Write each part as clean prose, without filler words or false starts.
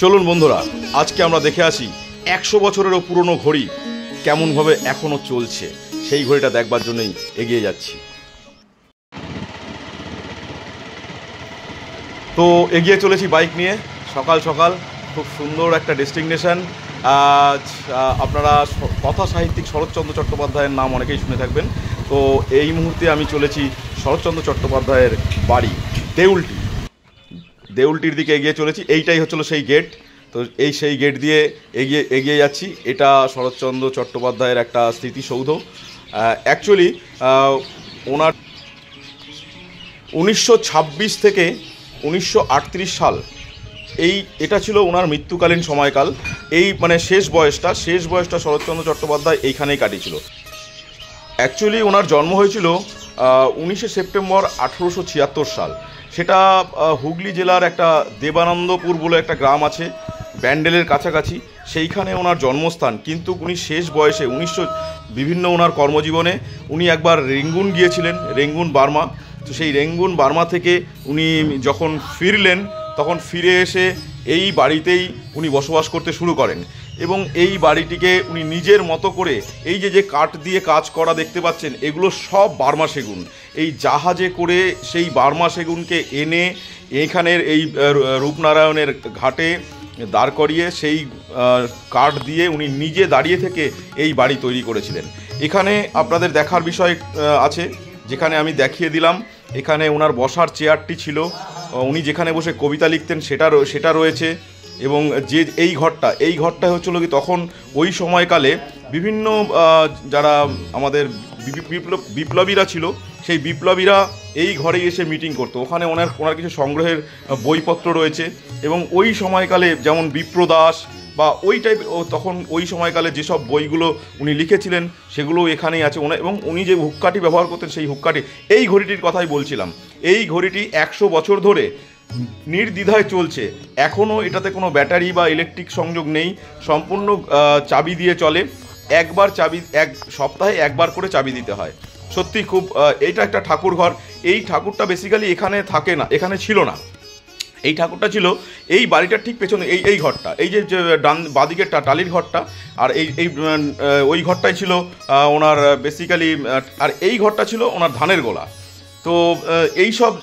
চলুন বন্ধুরা, আজকে আমরা দেখে আসি 100 বছরেরও পুরনো ঘড়ি কেমনভাবে এখনও চলছে। সেই ঘড়িটা দেখবার জন্যই এগিয়ে যাচ্ছি। তো এগিয়ে চলেছি বাইক নিয়ে, সকাল সকাল। খুব সুন্দর একটা ডেস্টিনেশন। আজ আপনারা কথা সাহিত্যিক শরৎচন্দ্র চট্টোপাধ্যায়ের নাম অনেকেই শুনে থাকবেন। তো এই মুহূর্তে আমি চলেছি শরৎচন্দ্র চট্টোপাধ্যায়ের বাড়ি দেউলটির দিকে এগিয়ে চলেছি। এইটাই হচ্ছিল সেই গেট। তো সেই গেট দিয়ে এগিয়ে যাচ্ছি। এটা শরৎচন্দ্র চট্টোপাধ্যায়ের একটা স্মৃতিসৌধ। অ্যাকচুয়ালি ওনার 1926 থেকে 1938 সাল এটা ছিল ওনার মৃত্যুকালীন সময়কাল। শেষ বয়সটা শরৎচন্দ্র চট্টোপাধ্যায় এইখানেই কাটিয়েছিল। অ্যাকচুয়ালি ওনার জন্ম হয়েছিল 19শে সেপ্টেম্বর 1876 সাল। সেটা হুগলি জেলার একটা দেবানন্দপুর বলে একটা গ্রাম আছে, ব্যান্ডেলের কাছাকাছি। সেইখানে ওনার জন্মস্থান। কিন্তু উনি শেষ বয়সে বিভিন্ন ওনার কর্মজীবনে উনি একবার রেঙ্গুন গিয়েছিলেন, রেঙ্গুন বার্মা। তো সেই রেঙ্গুন বার্মা থেকে উনি যখন ফিরলেন, তখন ফিরে এসে এই বাড়িতেই উনি বসবাস করতে শুরু করেন। এবং এই বাড়িটিকে উনি নিজের মতো করে এই যে কাঠ দিয়ে কাজ করা দেখতে পাচ্ছেন, এগুলো সব বার্মা সেগুন। এই জাহাজে করে সেই বার্মা সেগুনকে এনে এইখানের এই রূপনারায়ণের ঘাটে দাঁড় করিয়ে সেই কাঠ দিয়ে উনি নিজে দাঁড়িয়ে থেকে এই বাড়ি তৈরি করেছিলেন। এখানে আপনাদের দেখার বিষয় আছে, যেখানে আমি দেখিয়ে দিলাম। এখানে ওনার বসার চেয়ারটি ছিল, উনি যেখানে বসে কবিতা লিখতেন সেটা রয়েছে। এবং যে এই ঘরটা হচ্ছিল কি, তখন ওই সময়কালে বিভিন্ন যারা আমাদের বিপ্লবীরা ছিল, সেই বিপ্লবীরা এই ঘরে এসে মিটিং করতো। ওখানে ওনার কিছু সংগ্রহের বইপত্র রয়েছে। এবং ওই সময়কালে যেমন বিপ্রদাস বা তখন ওই সময়কালে যেসব বইগুলো উনি লিখেছিলেন সেগুলো এখানেই আছে। এবং উনি যে হুক্কাটি ব্যবহার করতেন, সেই হুক্কাটি, এই ঘড়িটির কথাই বলছিলাম। এই ঘড়িটি 100 বছর ধরে নির্দ্বিধায় চলছে। এখনও এটাতে কোনো ব্যাটারি বা ইলেকট্রিক সংযোগ নেই, সম্পূর্ণ চাবি দিয়ে চলে। এক সপ্তাহে একবার করে চাবি দিতে হয়। সত্যি খুব এইটা একটা ঠাকুর ঘর। এই ঠাকুরটা বেসিক্যালি এখানে থাকে না, এখানে ছিল না। এই ঠাকুরটা ছিল এই বাড়িটার ঠিক পেছনে, এই ঘরটা, এই যে বাদিকে টালির ঘরটা। আর ওই ঘরটাই ছিল ওনার বেসিক্যালি। আর এই ঘরটা ছিল ওনার ধানের গোলা। তো এই সব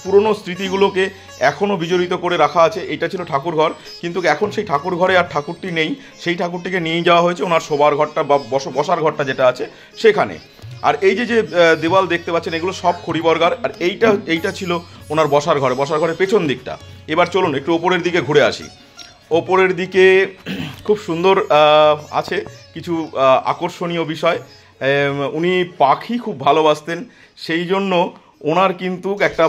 পুরনো স্মৃতিগুলোকে এখনও বিজড়িত করে রাখা আছে। এটা ছিল ঠাকুর ঘর, কিন্তু এখন সেই ঠাকুর ঘরে আর ঠাকুরটি নেই। সেই ঠাকুরটিকে নিয়ে যাওয়া হয়েছে ওনার শোবার ঘরটা বা বসার ঘরটা যেটা আছে সেখানে। আর এই যে দেওয়াল দেখতে পাচ্ছেন, এগুলো সব খড়িবর্গার। আর এইটা ছিল ওনার বসার ঘরের পেছন দিকটা। এবার চলুন একটু ওপরের দিকে ঘুরে আসি। ওপরের দিকে খুব সুন্দর আছে কিছু আকর্ষণীয় বিষয়। উনি পাখি খুব ভালোবাসতেন, সেই জন্য ওনার কিন্তু একটা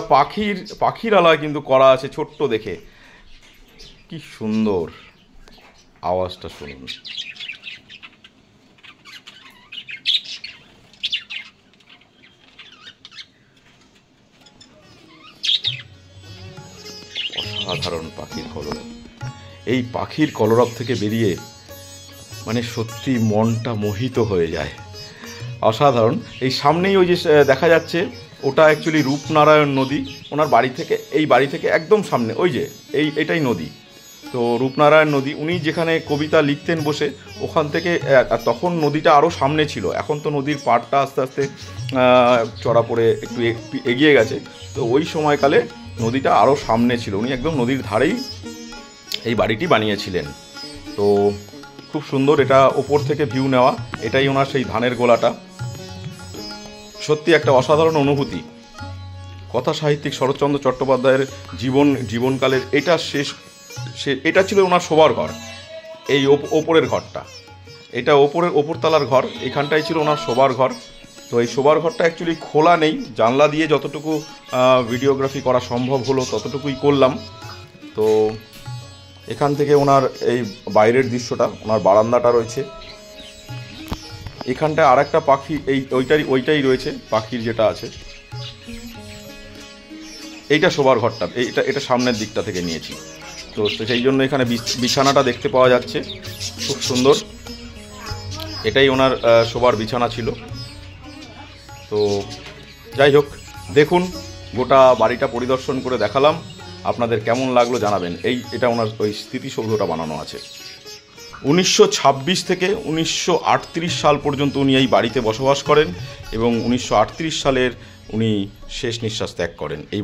পাখিরালয় কিন্তু করা আছে ছোট্ট দেখে। কি সুন্দর আওয়াজটা শুনুন। অসাধারণ পাখির কলরব। এই পাখির কলরব থেকে বেরিয়ে সত্যি মনটা মোহিত হয়ে যায়। অসাধারণ। এই সামনেই ওই যে দেখা যাচ্ছে, ওটা অ্যাকচুয়ালি রূপনারায়ণ নদী। ওনার বাড়ি থেকে একদম সামনে ওই যে এটাই নদী। তো রূপনারায়ণ নদী, উনি যেখানে কবিতা লিখতেন বসে, ওখান থেকে। তখন নদীটা আরও সামনে ছিল। এখন তো নদীর পাড়টা আস্তে আস্তে চড়া পড়ে একটু এগিয়ে গেছে। তো ওই সময়কালে নদীটা আরও সামনে ছিল। উনি একদম নদীর ধারেই এই বাড়িটি বানিয়েছিলেন। তো খুব সুন্দর, এটা ওপর থেকে ভিউ নেওয়া। এটাই ওনার সেই ধানের গোলাটা। সত্যি একটা অসাধারণ অনুভূতি। কথা সাহিত্যিক শরৎচন্দ্র চট্টোপাধ্যায়ের জীবনকালের এটা ছিল ওনার শোবার ঘর। এই ওপরের ঘরটা, এটা ওপরতলার ঘর, এখানটাই ছিল ওনার শোবার ঘর। তো এই শোবার ঘরটা অ্যাকচুয়ালি খোলা নেই, জানলা দিয়ে যতটুকু ভিডিওগ্রাফি করা সম্ভব হলো ততটুকুই করলাম। তো এখান থেকে ওনার এই বাইরের দৃশ্যটা, ওনার বারান্দাটা রয়েছে। এখানটায় আর একটা পাখি, ওইটাই রয়েছে পাখির যেটা আছে। এইটা শোবার ঘরটা, এটা সামনের দিকটা থেকে নিয়েছি। তো সেই জন্য এখানে বিছানাটা দেখতে পাওয়া যাচ্ছে, খুব সুন্দর। এটাই ওনার শোবার বিছানা ছিল। তো যাই হোক, দেখুন গোটা বাড়িটা পরিদর্শন করে দেখালাম। আপনাদের কেমন লাগলো জানাবেন। এটা ওনার ওই স্মৃতিসৌধটা বানানো আছে। 1926 থেকে 1938 সাল পর্যন্ত উনি এই বাড়িতে বসবাস করেন এবং 1938 সালের উনি শেষ নিঃশ্বাস ত্যাগ করেন এই